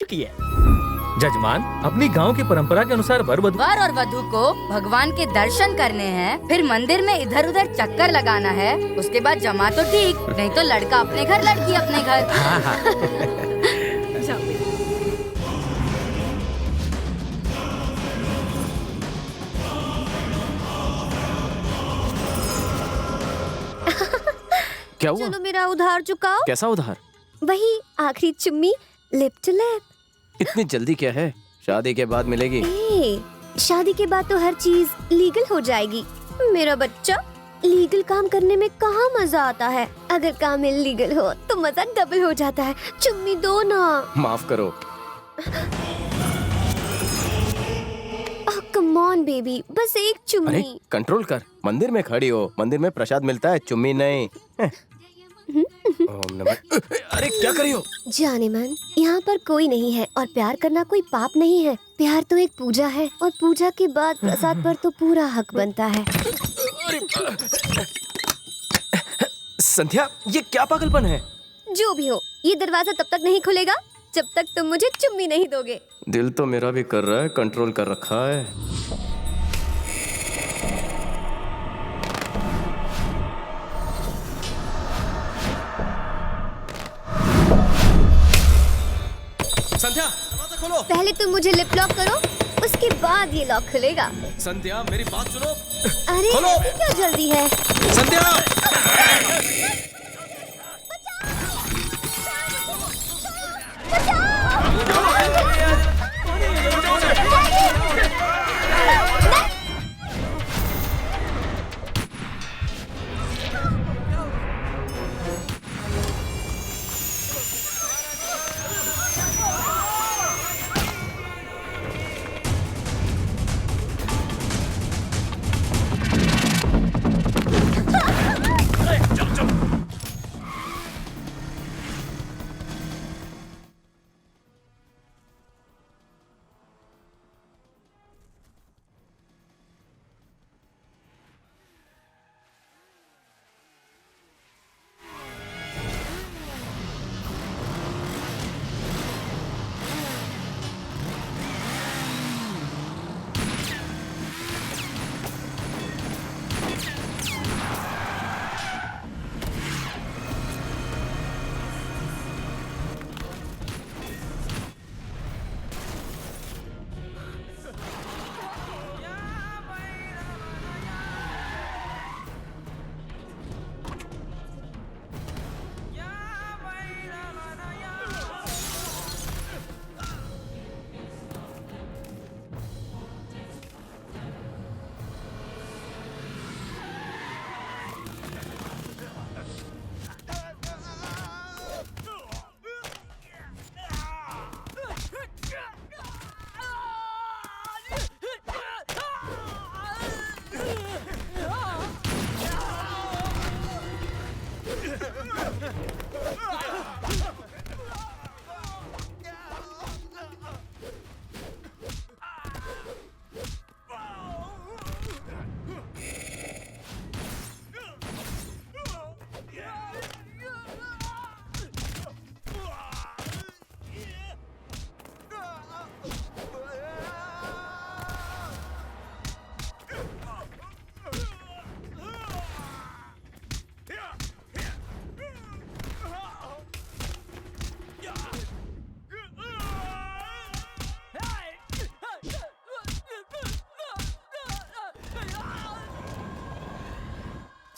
की है। जजमान, अपनी गांव की परंपरा के अनुसार वर और वधू को भगवान के दर्शन करने हैं, फिर मंदिर में इधर उधर चक्कर लगाना है, उसके बाद जमा तो ठीक, नहीं तो लड़का अपने घर लड़की अपने घर। हाँ हाँ। क्या हुआ? चलो मेरा उधार चुकाओ। कैसा उधार? वही आखिरी चुम्मी, लिप टू लिप। इतनी जल्दी क्या है? शादी के बाद मिलेगी। शादी के बाद तो हर चीज लीगल हो जाएगी। मेरा बच्चा, लीगल काम करने में कहाँ मजा आता है। अगर काम इलीगल हो तो मजा डबल हो जाता है। चुम्मी दो ना। माफ करो। कम ऑन बेबी, बस एक अरे चुम्मी। कंट्रोल कर, मंदिर में खड़ी हो, मंदिर में प्रसाद मिलता है, चुम्मी नहीं। ओम नमः। अरे क्या कर रही हो? जाने मन, यहाँ पर कोई नहीं है और प्यार करना कोई पाप नहीं है। प्यार तो एक पूजा है और पूजा के बाद प्रसाद पर तो पूरा हक बनता है। संध्या, ये क्या पागलपन है? जो भी हो, ये दरवाजा तब तक नहीं खुलेगा जब तक तुम मुझे चुम्मी नहीं दोगे। दिल तो मेरा भी कर रहा है, कंट्रोल कर रखा है। संध्या, दरवाजा खोलो। पहले तुम मुझे लिप लॉक करो, उसके बाद ये लॉक खुलेगा। संध्या, मेरी बात सुनो। अरे खोलो। अभी क्या जल्दी है? संध्या!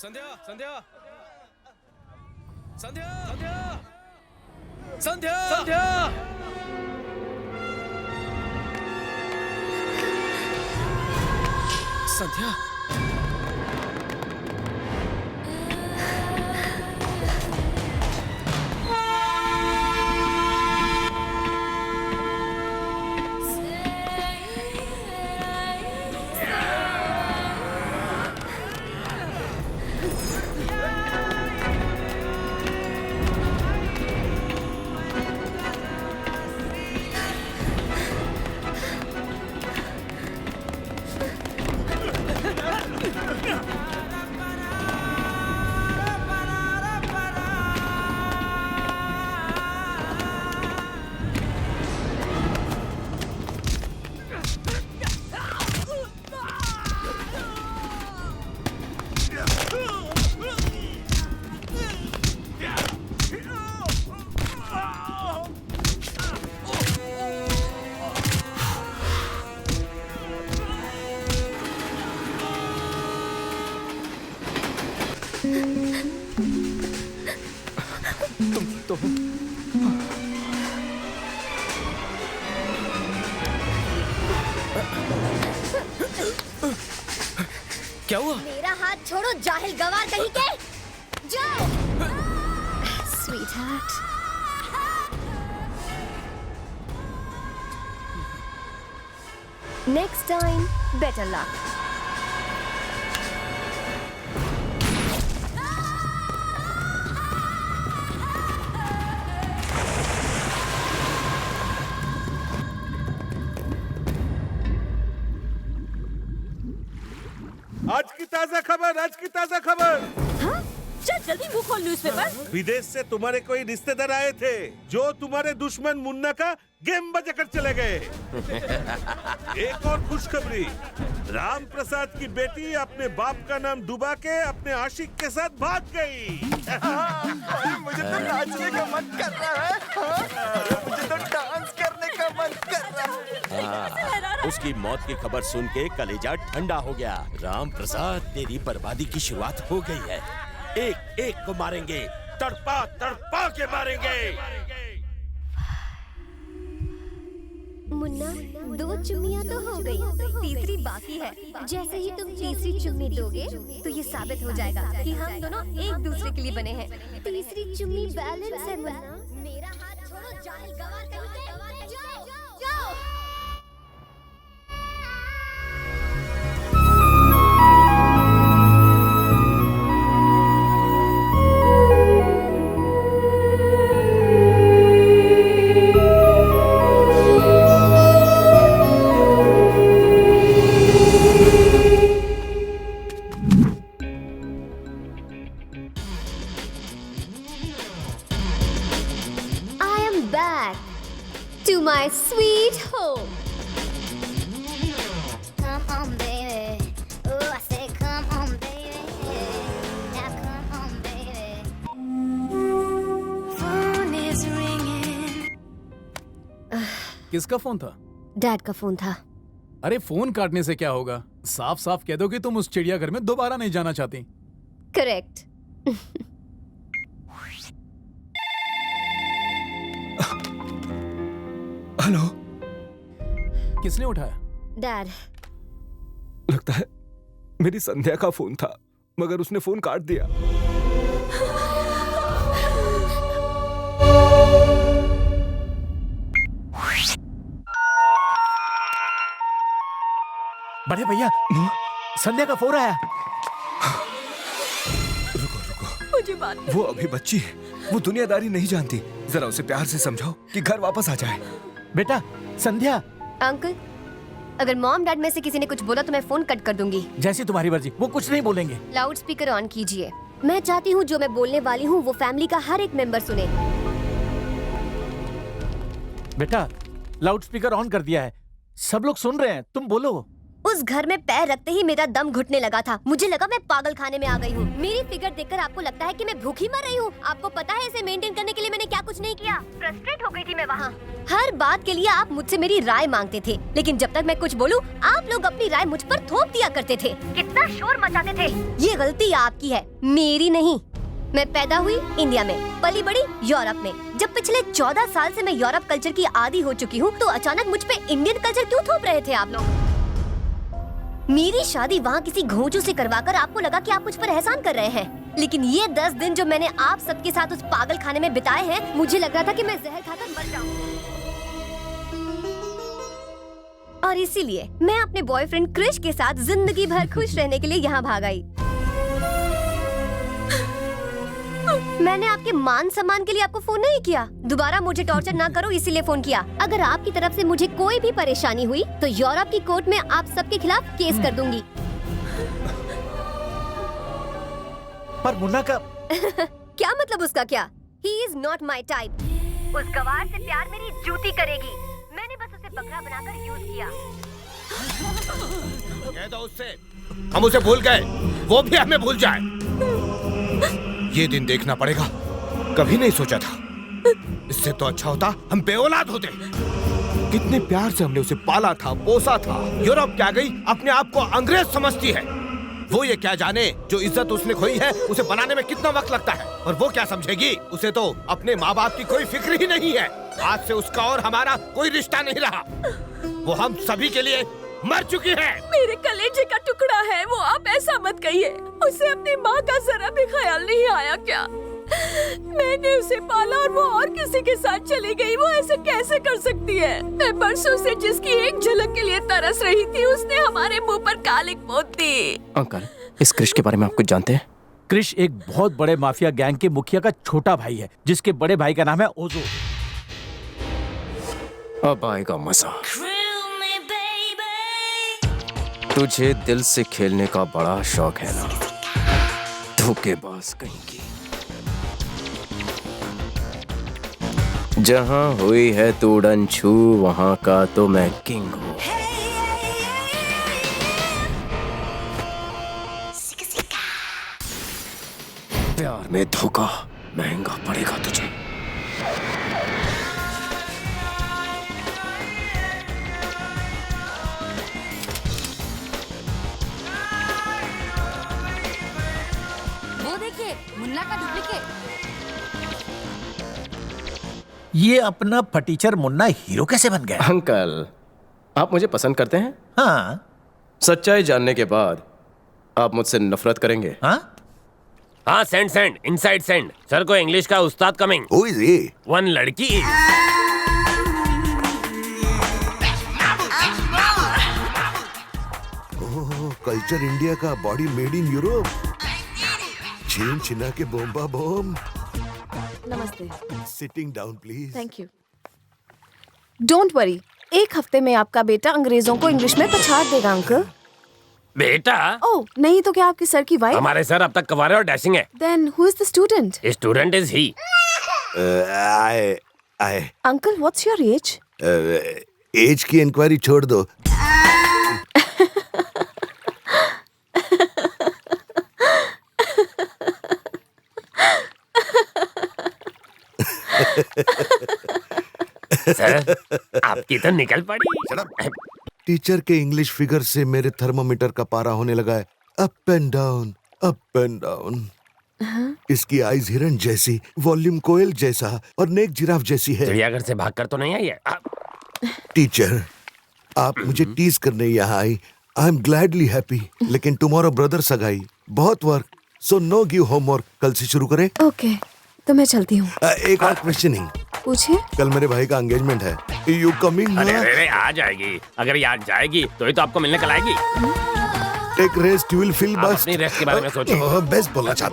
संध्या, संध्या, संध्या, संध्या, संध्या, संध्या, संध्या। क्या हुआ? मेरा हाथ छोड़ो जाहिल गवार कहीं के। जाओ। Sweetheart. Next time better luck. आज की ताजा खबर, आज की ताजा खबर। हाँ? चल जल्दी मुंह खोल न्यूज़पेपर। विदेश से तुम्हारे कोई रिश्तेदार आए थे जो तुम्हारे दुश्मन मुन्ना का गेम बजाकर चले गए। एक और खुशखबरी, राम प्रसाद की बेटी अपने बाप का नाम डुबा के अपने आशिक के साथ भाग गई। मुझे तो नाचने का मन कर रहा है। मुझे तो डांस करने का मन कर रहा है। उसकी मौत की खबर सुन के कलेजा ठंडा हो गया। राम प्रसाद, तेरी बर्बादी की शुरुआत हो गई है। एक एक को मारेंगे, तड़पा तड़पा के मारेंगे। मुन्ना, 2 चुम्मियां तो हो गई, तीसरी बाकी है। जैसे ही तुम तीसरी चुम्मी दोगे तो ये साबित हो जाएगा कि हम दोनों एक दूसरे के लिए बने हैं। तीसरी चुम्मी बैलेंस है मुन्ना। मेरा हाथ छोड़ो जाहिल गवार कहीं के। जाओ, जाओ। To my sweet home. Come on, baby. Oh, I say, come on, baby. Now come on, baby. Phone is ringing. किसका फोन था? डैड का फोन था। अरे फोन काटने से क्या होगा? साफ साफ कह दो कि तुम उस चिड़ियाघर में दोबारा नहीं जाना चाहती। करेक्ट। हेलो। किसने उठाया? डैड। लगता है मेरी संध्या का फोन था, मगर उसने फोन काट दिया। बड़े भैया, संध्या का फोन आया। रुको। मुझे बात। वो अभी बच्ची है, वो दुनियादारी नहीं जानती। जरा उसे प्यार से समझाओ कि घर वापस आ जाए। बेटा, संध्या। अंकल, अगर मॉम डैड में से किसी ने कुछ बोला तो मैं फोन कट कर दूंगी। जैसी तुम्हारी मर्जी, वो कुछ नहीं बोलेंगे। लाउड स्पीकर ऑन कीजिए। मैं चाहती हूँ जो मैं बोलने वाली हूँ वो फैमिली का हर एक मेंबर सुने। बेटा, लाउड स्पीकर ऑन कर दिया है, सब लोग सुन रहे हैं, तुम बोलो। उस घर में पैर रखते ही मेरा दम घुटने लगा था। मुझे लगा मैं पागल खाने में आ गई हूँ। मेरी फिगर देखकर आपको लगता है कि मैं भूखी मर रही हूँ। आपको पता है इसे मेंटेन करने के लिए मैंने क्या कुछ नहीं किया। फ्रस्ट्रेट हो गई थी मैं वहाँ। हर बात के लिए आप मुझसे मेरी राय मांगते थे, लेकिन जब तक मैं कुछ बोलूँ आप लोग अपनी राय मुझ पर थोप दिया करते थे। कितना शोर मचाते थे। ये गलती आपकी है, मेरी नहीं। मैं पैदा हुई इंडिया में, पली बड़ी यूरोप में। जब पिछले 14 साल से मैं यूरोप कल्चर की आदी हो चुकी हूँ तो अचानक मुझ पे इंडियन कल्चर क्यों थोप रहे थे आप लोग? मेरी शादी वहाँ किसी घोंचू से करवाकर आपको लगा कि आप मुझ पर एहसान कर रहे हैं, लेकिन ये 10 दिन जो मैंने आप सबके साथ उस पागल खाने में बिताए हैं, मुझे लग रहा था कि मैं जहर खाकर मर जाऊं। और इसीलिए मैं अपने बॉयफ्रेंड क्रिश के साथ जिंदगी भर खुश रहने के लिए यहाँ भाग आई। मैंने आपके मान सम्मान के लिए आपको फोन नहीं किया। दोबारा मुझे टॉर्चर ना करो इसीलिए फोन किया। अगर आपकी तरफ से मुझे कोई भी परेशानी हुई तो यूरोप की कोर्ट में आप सबके खिलाफ केस कर दूंगी। पर मुन्ना का क्या मतलब उसका क्या? He is not my type. उस गवार से प्यार मेरी जूती करेगी। मैंने बस उसे बकरा बनाकर यूज किया। कह दो उससे, हम उसे भूल गए, वो भी हमें भूल जाए। ये दिन देखना पड़ेगा। कभी नहीं सोचा था, इससे तो अच्छा होता हम बेऔलाद होते। कितने प्यार से हमने उसे पाला था, पोसा था। यूरोप क्या गई, अपने आप को अंग्रेज समझती है। वो ये क्या जाने जो इज्जत उसने खोई है उसे बनाने में कितना वक्त लगता है। और वो क्या समझेगी, उसे तो अपने माँ बाप की कोई फिक्र ही नहीं है। आज से उसका और हमारा कोई रिश्ता नहीं रहा। वो हम सभी के लिए मर चुकी है। मेरे कलेजे का टुकड़ा है वो, आप ऐसा मत कहिए। उसे अपनी माँ का जरा भी ख्याल नहीं आया क्या? मैंने उसे पाला और वो और किसी के साथ चली गई। वो ऐसे कैसे कर सकती है? मैं बरसों से जिसकी एक झलक के लिए तरस रही थी, उसने हमारे मुंह पर कालिक पोत दी। अंकल, इस क्रिश के बारे में आप कुछ जानते हैं? क्रिश एक बहुत बड़े माफिया गैंग के मुखिया का छोटा भाई है, जिसके बड़े भाई का नाम है ओजो। अब आएगा मजा। तुझे दिल से खेलने का बड़ा शौक है ना, धोखेबाज कहीं की। जहां हुई है तू उड़न छू, वहां का तो मैं किंग हूं। प्यार में धोखा महंगा पड़ेगा तुझे। वो देखिए, मुन्ना का डुप्लीकेट। ये अपना फटीचर मुन्ना हीरो कैसे बन गया? अंकल, आप मुझे पसंद करते हैं? हाँ। सच्चाई जानने के बाद आप मुझसे नफरत करेंगे? हाँ? हाँ, सेंड इनसाइड सेंड। सर को इंग्लिश का उस्ताद coming. Who is he? One लड़की। कल्चर इंडिया का, बॉडी मेड इन यूरोप। छीन छिना के बोम्बा बोम। नमस्ते। Sitting down please. Thank you. Don't worry, एक हफ्ते में आपका बेटा अंग्रेजों को इंग्लिश में पछाड़ देगा अंकल। बेटा? ओह, नहीं तो क्या आपकी सर की वाइफ? हमारे सर अब तक कवारे और डैशिंग है। Then who is the student? Student is he. I uncle, what's your age? Age की इंक्वायरी छोड़ दो। सर, आपकी तो निकल पड़ी। टीचर के इंग्लिश फिगर से मेरे थर्मोमीटर का पारा होने लगा है। Up and down, up and down. इसकी आईज हिरन जैसी, वॉल्यूम कोयल जैसा और नेक जिराफ जैसी है। चिड़ियाघर से भागकर तो नहीं आई है? टीचर, आप मुझे टीज करने यहाँ आई। आई एम ग्लैडली हैप्पी, लेकिन टुमारो ब्रदर सगाई, बहुत work, so know give homework. कल से शुरू करें। ओके, तो मैं चलती हूँ। एक और क्वेश्चनिंग। पूछिए। कल मेरे भाई का एंगेजमेंट है। You coming? अरे आ जाएगी। अगर ये आज जाएगी तो ही तो आपको मिलने कल आएगी। Take rest, you will feel आप बेस्ट। अपनी रेस्ट के बारे में सोचिए। बेस्ट बोलना चाहता